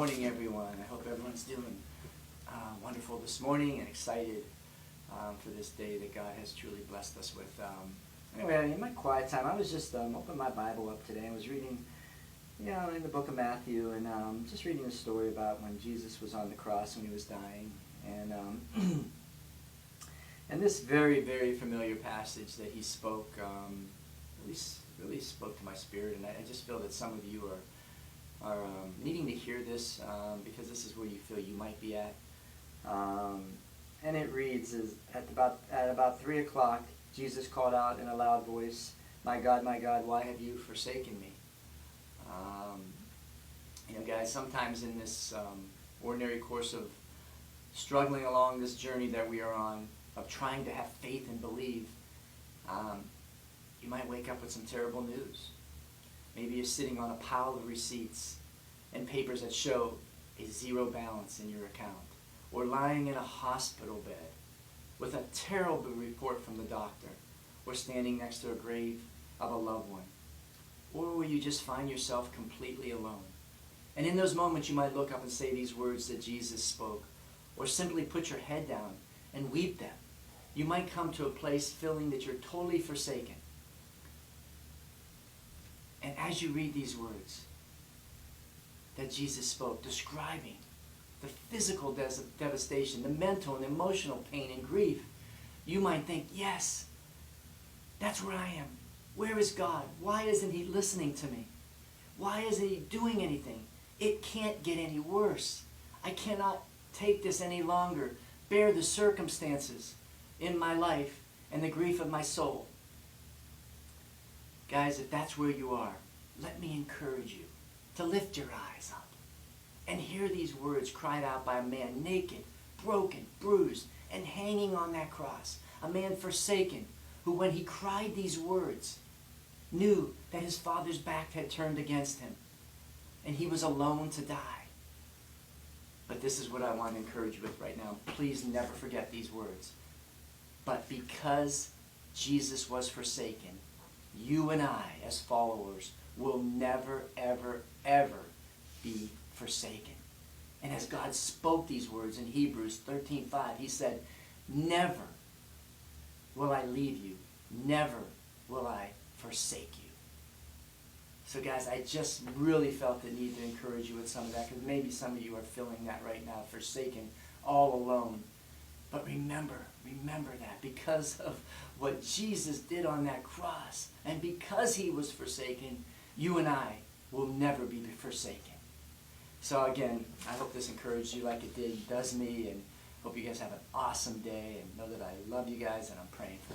morning, everyone. I hope everyone's doing wonderful this morning and excited for this day that God has truly blessed us with. Anyway, in my quiet time, I was just opening my Bible up today. I was reading, in the book of Matthew, and just reading a story about when Jesus was on the cross when he was dying, and and this very, very familiar passage that he spoke really spoke to my spirit, and I just feel that some of you are needing to hear this because this is where you feel you might be at. And it reads, at about 3 o'clock, Jesus called out in a loud voice, my, God, why have you forsaken me?" Guys, sometimes in this ordinary course of struggling along this journey that we are on, of trying to have faith and believe, you might wake up with some terrible news. Maybe you're sitting on a pile of receipts and papers that show a zero balance in your account, or lying in a hospital bed with a terrible report from the doctor, or standing next to a grave of a loved one, or where you just find yourself completely alone. And in those moments you might look up and say these words that Jesus spoke, or simply put your head down and weep them. You might come to a place feeling that you're totally forsaken. And as you read these words that Jesus spoke, describing the physical devastation, the mental and emotional pain and grief, you might think, yes, that's where I am. Where is God? Why isn't he listening to me? Why isn't he doing anything? It can't get any worse. I cannot take this any longer, bear the circumstances in my life and the grief of my soul. Guys, if that's where you are, let me encourage you to lift your eyes up and hear these words cried out by a man naked, broken, bruised, and hanging on that cross. A man forsaken, who when he cried these words, knew that his Father's back had turned against him, and he was alone to die. But this is what I want to encourage you with right now. Please never forget these words. But because Jesus was forsaken, you and I, as followers, will never, ever, ever be forsaken. And as God spoke these words in Hebrews 13:5, he said, never will I leave you. Never will I forsake you. So guys, I just really felt the need to encourage you with some of that, because maybe some of you are feeling that right now, forsaken, all alone. But remember that because of what Jesus did on that cross, and because he was forsaken, you and I will never be forsaken. So again, I hope this encouraged you like it does me, and hope you guys have an awesome day, and know that I love you guys and I'm praying for you.